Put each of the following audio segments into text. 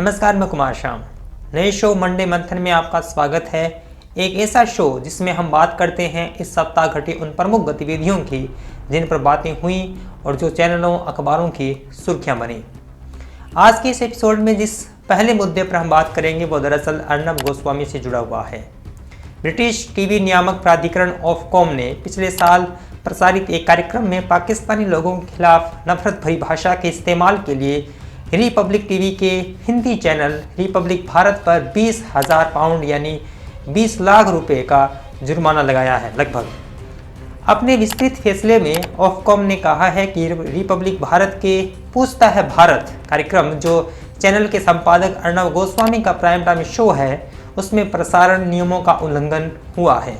नमस्कार, मैं कुमार श्याम। नए शो मंडे मंथन में आपका स्वागत है। एक ऐसा शो जिसमें हम बात करते हैं इस सप्ताह घटी उन प्रमुख गतिविधियों की जिन पर बातें हुई और जो चैनलों अखबारों की सुर्खियां बनी। आज के इस एपिसोड में जिस पहले मुद्दे पर हम बात करेंगे वो दरअसल अर्नब गोस्वामी से जुड़ा हुआ है। ब्रिटिश टीवी नियामक प्राधिकरण ऑफकॉम ने पिछले साल प्रसारित एक कार्यक्रम में पाकिस्तानी लोगों के खिलाफ नफरत भरी भाषा के इस्तेमाल के लिए रिपब्लिक टीवी के हिंदी चैनल रिपब्लिक भारत पर 20,000 पाउंड यानी 20 लाख रुपए का जुर्माना लगाया है। लगभग अपने विस्तृत फैसले में ऑफकॉम ने कहा है कि रिपब्लिक भारत के पूछता है भारत कार्यक्रम, जो चैनल के संपादक अर्नब गोस्वामी का प्राइम टाइम शो है, उसमें प्रसारण नियमों का उल्लंघन हुआ है।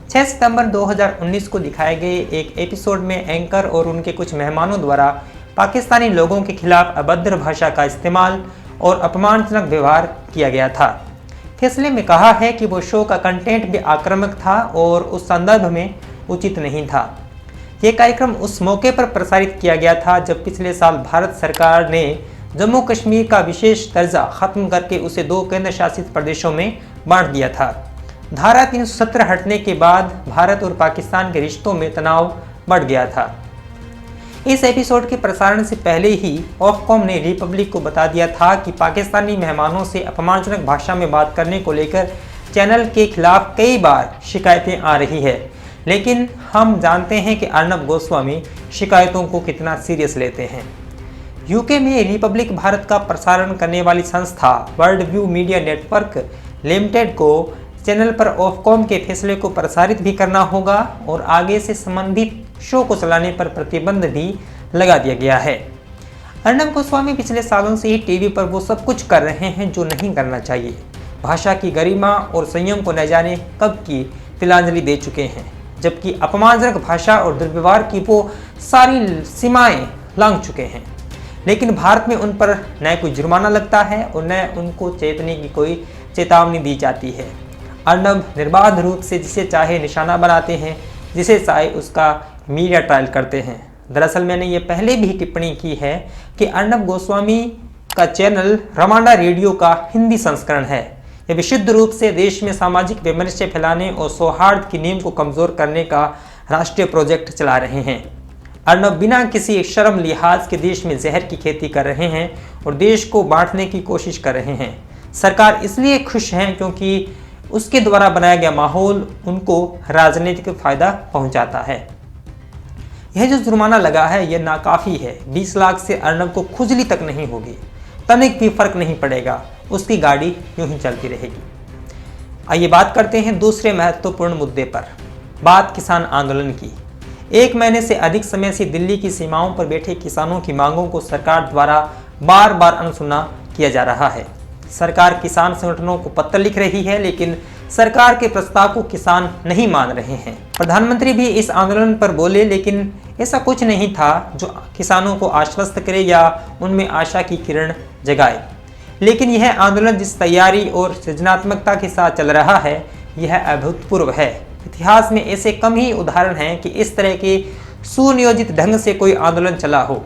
6 सितंबर 2019 को दिखाए गए एक एपिसोड में एंकर और उनके कुछ मेहमानों द्वारा पाकिस्तानी लोगों के खिलाफ अभद्र भाषा का इस्तेमाल और अपमानजनक व्यवहार किया गया था। फैसले में कहा है कि वो शो का कंटेंट भी आक्रामक था और उस संदर्भ में उचित नहीं था। ये कार्यक्रम उस मौके पर प्रसारित किया गया था जब पिछले साल भारत सरकार ने जम्मू कश्मीर का विशेष दर्जा खत्म करके उसे 2 केंद्र शासित प्रदेशों में बांट दिया था। धारा 370 हटने के बाद भारत और पाकिस्तान के रिश्तों में तनाव बढ़ गया था। इस एपिसोड के प्रसारण से पहले ही ऑफकॉम ने रिपब्लिक को बता दिया था कि पाकिस्तानी मेहमानों से अपमानजनक भाषा में बात करने को लेकर चैनल के खिलाफ कई बार शिकायतें आ रही है, लेकिन हम जानते हैं कि अर्नब गोस्वामी शिकायतों को कितना सीरियस लेते हैं। यूके में रिपब्लिक भारत का प्रसारण करने वाली संस्था world view media network limited को चैनल पर ऑफकॉम के फैसले को प्रसारित भी करना होगा और आगे से संबंधित शो को चलाने पर प्रतिबंध भी लगा दिया गया है। अर्नब गोस्वामी पिछले सालों से ही टीवी पर वो सब कुछ कर रहे हैं जो नहीं करना चाहिए। भाषा की गरिमा और संयम को न जाने कब की तिलांजलि दे चुके हैं, जबकि अपमानजनक भाषा और दुर्व्यवहार की वो सारी सीमाएं लांघ चुके हैं। लेकिन भारत में उन पर न कोई जुर्माना लगता है और न उनको चेतने की कोई चेतावनी दी जाती है। अर्नब निर्बाध रूप से जिसे चाहे निशाना बनाते हैं, जिसे चाहे उसका मीडिया ट्रायल करते हैं। दरअसल मैंने ये पहले भी टिप्पणी की है कि अर्नब गोस्वामी का चैनल रमांडा रेडियो का हिंदी संस्करण है। ये विशुद्ध रूप से देश में सामाजिक वैमनस्य फैलाने और सौहार्द की नींव को कमजोर करने का राष्ट्रीय प्रोजेक्ट चला रहे हैं। अर्नब बिना किसी शर्म लिहाज के देश में जहर की खेती कर रहे हैं और देश को बांटने की कोशिश कर रहे हैं। सरकार इसलिए खुश है क्योंकि उसके द्वारा बनाया गया माहौल उनको राजनीतिक फायदा पहुंचाता है। यह जो जुर्माना लगा है यह नाकाफी है। 20 लाख से अर्नब को खुजली तक नहीं होगी, तनिक भी फर्क नहीं पड़ेगा, उसकी गाड़ी यूं ही चलती रहेगी। आइए बात करते हैं दूसरे महत्वपूर्ण मुद्दे पर, बात किसान आंदोलन की। 1 महीने से अधिक समय से दिल्ली की सीमाओं पर बैठे किसानों की मांगों को सरकार द्वारा बार बार अनसुना किया जा रहा है। सरकार किसान संगठनों को पत्र लिख रही है, लेकिन सरकार के प्रस्ताव को किसान नहीं मान रहे हैं। प्रधानमंत्री भी इस आंदोलन पर बोले, लेकिन ऐसा कुछ नहीं था जो किसानों को आश्वस्त करे या उनमें आशा की किरण जगाए। लेकिन यह आंदोलन जिस तैयारी और सृजनात्मकता के साथ चल रहा है यह अभूतपूर्व है। इतिहास में ऐसे कम ही उदाहरण हैं कि इस तरह के सुनियोजित ढंग से कोई आंदोलन चला हो।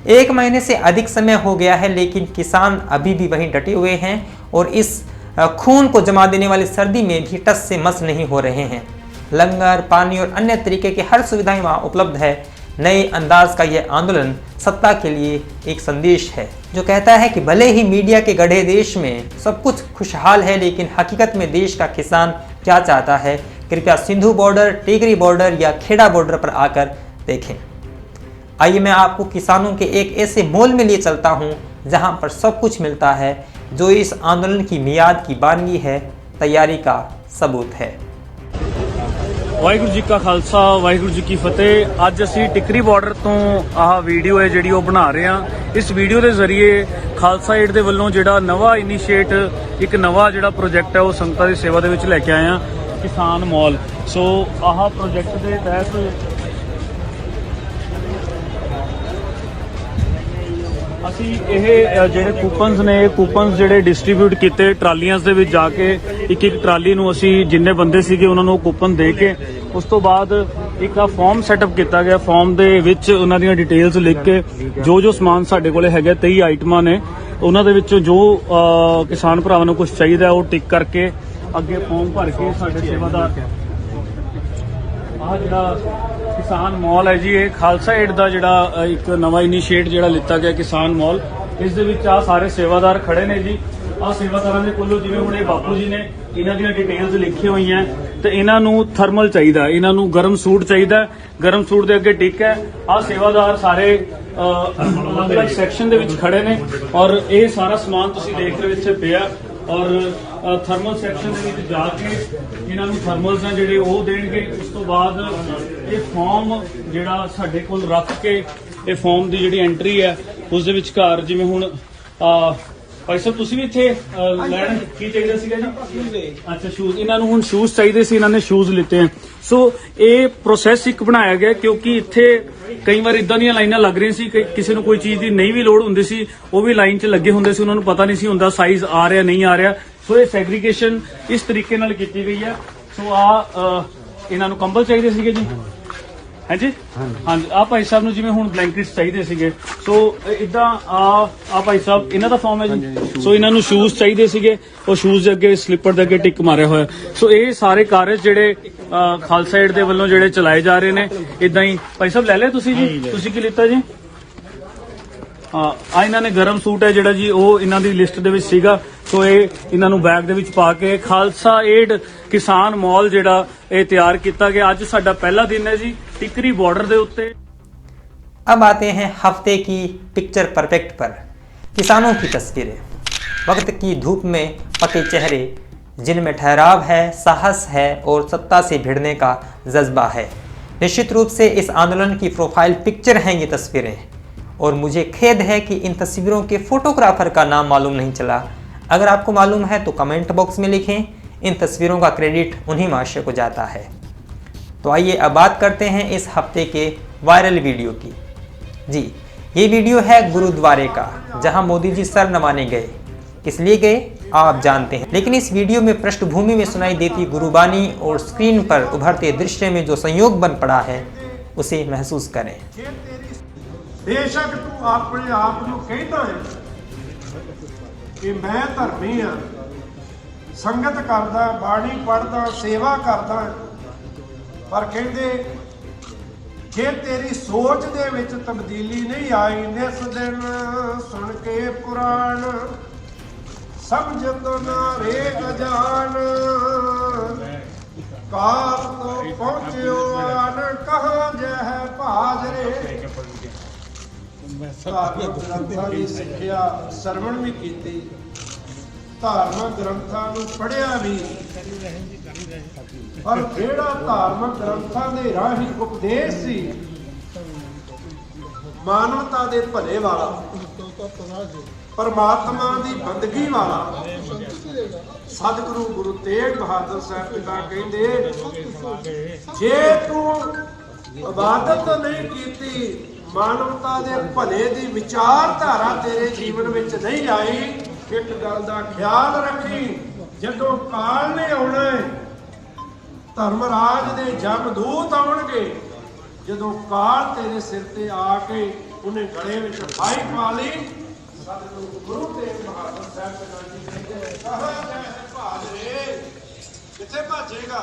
1 महीने से अधिक समय हो गया है, लेकिन किसान अभी भी वहीं डटे हुए हैं और इस खून को जमा देने वाली सर्दी में भी टस से मस नहीं हो रहे हैं। लंगर, पानी और अन्य तरीके की हर सुविधाएं वहाँ उपलब्ध है। नए अंदाज का यह आंदोलन सत्ता के लिए एक संदेश है जो कहता है कि भले ही मीडिया के गढ़े देश में सब कुछ खुशहाल है, लेकिन हकीकत में देश का किसान क्या चाहता है, कृपया सिंधु बॉर्डर, टिकरी बॉर्डर या खेड़ा बॉर्डर पर आकर देखें। आइए मैं आपको किसानों के एक ऐसे मॉल में लिए चलता हूँ जहाँ पर सब कुछ मिलता है, जो इस आंदोलन की मियाद की बानगी है, तैयारी का सबूत है। वाहिगुरू जी का खालसा, वाहिगुरू जी की फतेह। ਅੱਜ ਅਸੀਂ ਟਿਕਰੀ ਬਾਰਡਰ ਤੋਂ ਆਹ ਵੀਡੀਓ ਹੈ ਜਿਹੜੀ ਉਹ ਬਣਾ ਰਹੇ ਹਾਂ। ਇਸ ਵੀਡੀਓ ਦੇ ਜ਼ਰੀਏ ਖਾਲਸਾ ਏਡ ਦੇ ਵੱਲੋਂ ਜਿਹੜਾ ਨਵਾਂ ਇਨੀਸ਼ੀਏਟ, ਇੱਕ ਨਵਾਂ ਜਿਹੜਾ ਪ੍ਰੋਜੈਕਟ ਹੈ ਉਹ ਸੰਗਤਾਂ ਦੀ ਸੇਵਾ ਦੇ ਵਿੱਚ ਲੈ ਕੇ ਆਏ ਹਾਂ, ਕਿਸਾਨ ਮਾਲ। ਸੋ ਆਹ ਪ੍ਰੋਜੈਕਟ ਦੇ ਤਹਿਤ ਅਸੀਂ ਇਹ ਜਿਹੜੇ ਕੂਪਨਸ ਨੇ, ਕੂਪਨਸ ਜਿਹੜੇ ਡਿਸਟ੍ਰੀਬਿਊਟ ਕੀਤੇ ਟਰਾਲੀਆਂ ਦੇ ਵਿੱਚ ਜਾ ਕੇ, ਇੱਕ ਟਰਾਲੀ ਨੂੰ ਅਸੀਂ ਜਿੰਨੇ ਬੰਦੇ ਸੀਗੇ ਉਹਨਾਂ ਨੂੰ ਕੂਪਨ ਦੇ ਕੇ ਉਸ ਤੋਂ ਬਾਅਦ ਇੱਕ ਆ ਫਾਰਮ ਸੈਟਅਪ ਕੀਤਾ ਗਿਆ। ਫਾਰਮ ਦੇ ਵਿੱਚ ਉਹਨਾਂ ਦੀਆਂ ਡਿਟੇਲਸ ਲਿਖ ਕੇ ਜੋ ਸਮਾਨ ਸਾਡੇ ਕੋਲੇ ਹੈਗਾ 23 ਆਈਟਮਾਂ ਨੇ ਉਹਨਾਂ ਦੇ ਵਿੱਚੋਂ ਜੋ ਕਿਸਾਨ ਭਰਾਵਾਂ ਨੂੰ ਕੁਝ ਚਾਹੀਦਾ ਉਹ ਟਿਕ ਕਰਕੇ ਅੱਗੇ ਫਾਰਮ ਭਰ ਕੇ ਸਾਡੇ ਸੇਵਾਦਾਰ ਆਹ ਜਿਹੜਾ ਕਿਸਾਨ ਮਾਲ ਹੈ ਜੀ, ਇਹ ਖਾਲਸਾ ਏਡ ਦਾ ਜਿਹੜਾ ਇੱਕ ਨਵਾਂ ਇਨੀਸ਼ੀਏਟ ਜਿਹੜਾ ਲਿੱਤਾ ਗਿਆ ਕਿਸਾਨ ਮਾਲ, ਇਸ ਦੇ ਵਿੱਚ ਆ ਸਾਰੇ ਸੇਵਾਦਾਰ ਖੜੇ ਨੇ ਜੀ। ਆ ਸੇਵਾਦਾਰਾਂ ਦੇ ਕੋਲੋਂ ਜਿਵੇਂ ਹੁਣ ਇਹ ਬਾਪੂ ਜੀ ਨੇ ਇਹਨਾਂ ਦੀਆਂ ਡਿਟੇਲਸ ਲਿਖੀਆਂ ਹੋਈਆਂ, ਤੇ ਇਹਨਾਂ ਨੂੰ ਥਰਮਲ ਚਾਹੀਦਾ, ਇਹਨਾਂ ਨੂੰ ਗਰਮ ਸੂਟ ਚਾਹੀਦਾ, ਗਰਮ ਸੂਟ ਦੇ ਅੱਗੇ ਟਿਕ ਹੈ। ਆ ਸੇਵਾਦਾਰ ਸਾਰੇ ਅਲੱਗ-ਅਲੱਗ ਸੈਕਸ਼ਨ ਦੇ ਵਿੱਚ ਖੜੇ ਨੇ ਔਰ ਇਹ ਸਾਰਾ ਸਮਾਨ ਤੁਸੀਂ ਦੇਖ ਰਹੇ ਹੋ ਇੱਥੇ ਪਿਆ ਔਰ ਥਰਮਲ ਸੈਕਸ਼ਨ ਦੇ ਵਿੱਚ ਜਾ ਕੇ ਇਹਨਾਂ ਨੂੰ ਥਰਮਲਸ ਨੇ ਜਿਹੜੇ ਉਹ ਦੇਣਗੇ। ਉਸ ਤੋਂ ਬਾਅਦ ਇਹ ਫਾਰਮ ਜਿਹੜਾ ਸਾਡੇ ਕੋਲ ਰੱਖ ਕੇ ਇਹ ਫਾਰਮ ਦੀ ਜਿਹੜੀ ਐਂਟਰੀ ਹੈ ਉਸ ਦੇ ਵਿਚਕਾਰ, ਜਿਵੇਂ ਹੁਣ ਭਾਈ ਸਾਹਿਬ ਤੁਸੀਂ ਵੀ ਇੱਥੇ ਲੈਣ ਕੀ ਚਾਹੀਦਾ ਸੀਗਾ ਜੀ? ਅੱਛਾ ਸ਼ੂਜ਼, ਇਹਨਾਂ ਨੂੰ ਹੁਣ ਸ਼ੂਜ਼ ਚਾਹੀਦੇ ਸੀ, ਇਹਨਾਂ ਨੇ ਸ਼ੂਜ਼ ਲਿੱਤੇ ਹੈ। ਸੋ ਇਹ ਪ੍ਰੋਸੈਸ ਇੱਕ ਬਣਾਇਆ ਗਿਆ ਕਿਉਂਕਿ ਇੱਥੇ ਕਈ ਵਾਰ ਇਦਾਂ ਦੀਆਂ ਲਾਈਨਾਂ ਲੱਗ ਰਹੀਆਂ ਸੀ ਕਿ ਕਿਸੇ ਨੂੰ ਕੋਈ ਚੀਜ਼ ਦੀ ਨਹੀਂ ਵੀ ਲੋੜ ਹੁੰਦੀ ਸੀ, ਉਹ ਵੀ ਲਾਈਨ 'ਚ ਲੱਗੇ ਹੁੰਦੇ ਸੀ, ਉਹਨਾਂ ਨੂੰ ਪਤਾ ਨਹੀਂ ਸੀ ਹੁੰਦਾ ਸਾਈਜ਼ ਆ ਰਿਹਾ ਨਹੀਂ ਆ ਰਿਹਾ। ਸੋ ਇਹ ਸੈਗਰੀਗੇਸ਼ਨ ਇਸ ਤਰੀਕੇ ਨਾਲ ਕੀਤੀ ਗਈ ਹੈ। ਸੋ ਇਹਨਾਂ ਨੂੰ ਕੰਬਲ ਚਾਹੀਦੇ ਸੀਗੇ ਜੀ, ਹਾਂਜੀ ਹਾਂਜੀ। ਆ ਭਾਈ ਸਾਹਿਬ ਨੂੰ ਜਿਵੇਂ ਹੁਣ ਬਲੈਂਕਟਸ ਚਾਹੀਦੇ ਸੀਗੇ, ਸੋ ਇਦਾਂ ਆ ਭਾਈ ਸਾਹਿਬ ਇਹਨਾਂ ਦਾ ਫਾਰਮ ਹੈ ਜੀ। ਸੋ ਇਹਨਾਂ ਨੂੰ ਸ਼ੂਜ਼ ਚਾਹੀਦੇ ਸੀਗੇ, ਉਹ ਸ਼ੂਜ਼ ਦੇ ਅੱਗੇ ਸਲਿੱਪਰ ਦੇ ਅੱਗੇ ਟਿਕ ਮਾਰਿਆ ਹੋਇਆ। ਸੋ ਇਹ ਸਾਰੇ ਕਾਰਜ ਜਿਹੜੇ ਖਾਲਸਾ ਏਡ ਦੇ ਵੱਲੋਂ ਜਿਹੜੇ ਚਲਾਏ ਜਾ ਰਹੇ ਨੇ ਇਦਾਂ ਹੀ। ਭਾਈ ਸਾਹਿਬ ਲੈ ਲਿਆ ਤੁਸੀਂ ਜੀ? ਤੁਸੀਂ ਕੀ ਲਿੱਤਾ ਜੀ? ਆ ਇਹਨਾਂ ਨੇ ਗਰਮ ਸੂਟ ਹੈ ਜਿਹੜਾ ਜੀ, ਉਹ ਇਹਨਾਂ ਦੀ ਲਿਸਟ ਦੇ ਵਿੱਚ ਸੀਗਾ। ਸੋ ਇਹ ਇਹਨਾਂ ਨੂੰ ਬੈਗ ਦੇ ਵਿੱਚ ਪਾ ਕੇ ਖਾਲਸਾ ਏਡ ਕਿਸਾਨ ਮਾਲ ਜਿਹੜਾ ਇਹ ਤਿਆਰ ਕੀਤਾ ਗਿਆ। ਅੱਜ ਸਾਡਾ ਪਹਿਲਾ ਦਿਨ है जी टिकरी बॉर्डर ਦੇ ਉੱਤੇ। अब आते हैं हफ्ते की पिक्चर परफेक्ट पर। किसानों की तस्वीरें, वक्त की धूप में पके चेहरे जिनमें ठहराव है, साहस है और सत्ता से भिड़ने का जज्बा है। निश्चित रूप से इस आंदोलन की प्रोफाइल पिक्चर हैं ये तस्वीरें, और मुझे खेद है कि इन तस्वीरों के फोटोग्राफर का नाम मालूम नहीं चला। अगर आपको मालूम है तो कमेंट बॉक्स में लिखें। इन तस्वीरों का क्रेडिट उन्हीं महाशय को जाता है। तो आइए अब बात करते हैं इस हफ्ते के वायरल वीडियो की। जी, ये वीडियो है गुरुद्वारे का, जहां मोदी जी सर नवाने गए। किस लिए गए आप जानते हैं, लेकिन इस वीडियो में पृष्ठभूमि में सुनाई देती गुरुबानी और स्क्रीन पर उभरते दृश्य में जो संयोग बन पड़ा है उसे महसूस करें। बेशक तू अपने आप को कहता है कि मैं धर्मी हाँ, संगत करदा, बाणी पढ़दा, सेवा करदा, पर कहते जे तेरी सोच दे विच तब्दीली नहीं आई, निस दिन सुन के पुराण समझ तो ना रे अजान, काल तो पहुंचो आन कहाँ जह भाजरे। धार्मिक ग्रंथां की सिक्ख्या सरवण भी कीती, धार्मिक ग्रंथां नूं पढ़िया भी, पर जेड़ा धार्मिक ग्रंथां दे राही उपदेश सी मानवता दे भले वाला, परमात्मा दी बंदगी वाला, सतगुरु गुरु तेग बहादुर साहब पिता कहंदे जे तू इबादत नहीं कीती, मानवता दे भले दी विचारधारा तेरे जीवन विच नहीं आई, एक गल दा ख्याल रखी, जदों काल ने आउणा है, धर्मराज दे जमदूत आउणगे, जदों काल तेरे सिर ते आके उन्हें गले विच फाई पा ली। सतगुरु गुरु तेग बहादुर साहब पिता जी कहंदे कहाँ जाए भाजरे, किथे भाजेगा?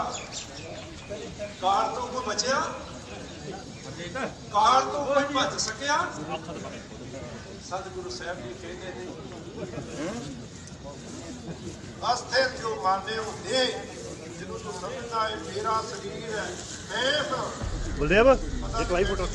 काल तो को बचिया, काल तो कोई भज सकिया? सतगुरु साहब जी कहते नहीं, अस्थिर जो माने वो दे, जिन्हों तो समझता है मेरा शरीर है, मैं हाँ बलदेव एक लाइव फोटो।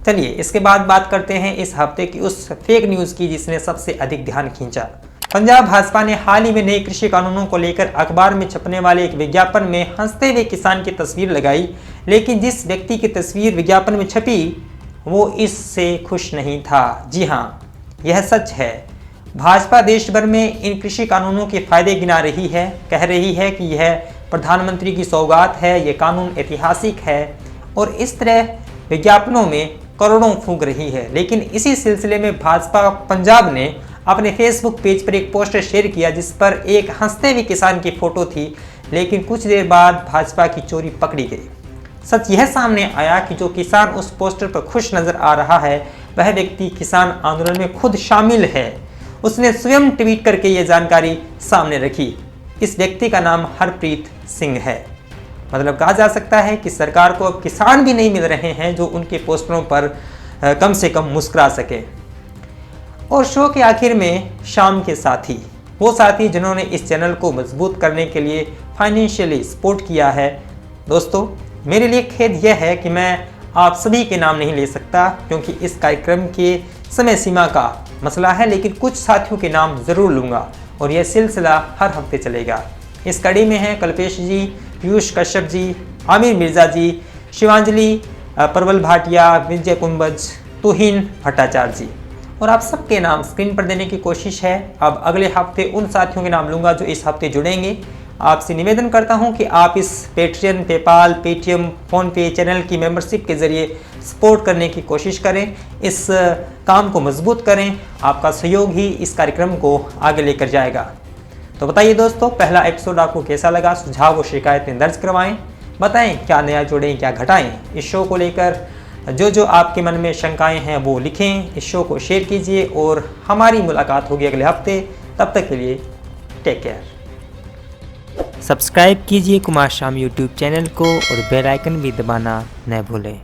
चलिए इसके बाद बात करते हैं इस हफ्ते की उस फेक न्यूज़ की जिसने सबसे अधिक ध्यान खींचा। पंजाब भाजपा ने हाल ही में नए कृषि कानूनों को लेकर अखबार में छपने वाले एक विज्ञापन में हंसते हुए किसान की तस्वीर लगाई, लेकिन जिस व्यक्ति की तस्वीर विज्ञापन में छपी वो इससे खुश नहीं था। जी हाँ, यह सच है। भाजपा देश भर में इन कृषि कानूनों के फायदे गिना रही है, कह रही है कि यह प्रधानमंत्री की सौगात है, ये कानून ऐतिहासिक है, और इस तरह विज्ञापनों में करोड़ों फूंक रही है। लेकिन इसी सिलसिले में भाजपा पंजाब ने अपने फेसबुक पेज पर एक पोस्टर शेयर किया जिस पर एक हंसते हुए किसान की फोटो थी, लेकिन कुछ देर बाद भाजपा की चोरी पकड़ी गई। सच यह सामने आया कि जो किसान उस पोस्टर पर खुश नजर आ रहा है वह व्यक्ति किसान आंदोलन में खुद शामिल है। उसने स्वयं ट्वीट करके यह जानकारी सामने रखी। इस व्यक्ति का नाम हरप्रीत सिंह है। मतलब कहा जा सकता है कि सरकार को अब किसान भी नहीं मिल रहे हैं जो उनके पोस्टरों पर कम से कम मुस्कुरा सके। और शो के आखिर में शाम के साथी, वो साथी जिन्होंने इस चैनल को मजबूत करने के लिए फाइनेंशियली सपोर्ट किया है। दोस्तों, मेरे लिए खेद यह है कि मैं आप सभी के नाम नहीं ले सकता क्योंकि इस कार्यक्रम के समय सीमा का मसला है, लेकिन कुछ साथियों के नाम ज़रूर लूँगा और यह सिलसिला हर हफ्ते चलेगा। इस कड़ी में हैं कल्पेश जी, पीयूष कश्यप जी, आमिर मिर्ज़ा जी, शिवांजलि, प्रबल भाटिया, विजय कुंभज, तुहिन भट्टाचार्य जी, और आप सबके नाम स्क्रीन पर देने की कोशिश है। अब अगले हफ्ते उन साथियों के नाम लूँगा जो इस हफ्ते जुड़ेंगे। आपसे निवेदन करता हूं कि आप इस Patreon, PayPal, Paytm, PhonePe channel की मेंबरशिप के ज़रिए सपोर्ट करने की कोशिश करें, इस काम को मजबूत करें। आपका सहयोग ही इस कार्यक्रम को आगे लेकर जाएगा। तो बताइए दोस्तों, पहला एपिसोड आपको कैसा लगा? सुझाव व शिकायतें दर्ज करवाएं, बताएं क्या नया जोड़ें, क्या घटाएं। इस शो को लेकर जो आपके मन में शंकाएं हैं वो लिखें, इस शो को शेयर कीजिए और हमारी मुलाकात होगी अगले हफ्ते। तब तक के लिए टेक केयर। सब्सक्राइब कीजिए कुमार शाम यूट्यूब चैनल को और बेल आइकन भी दबाना न भूलें।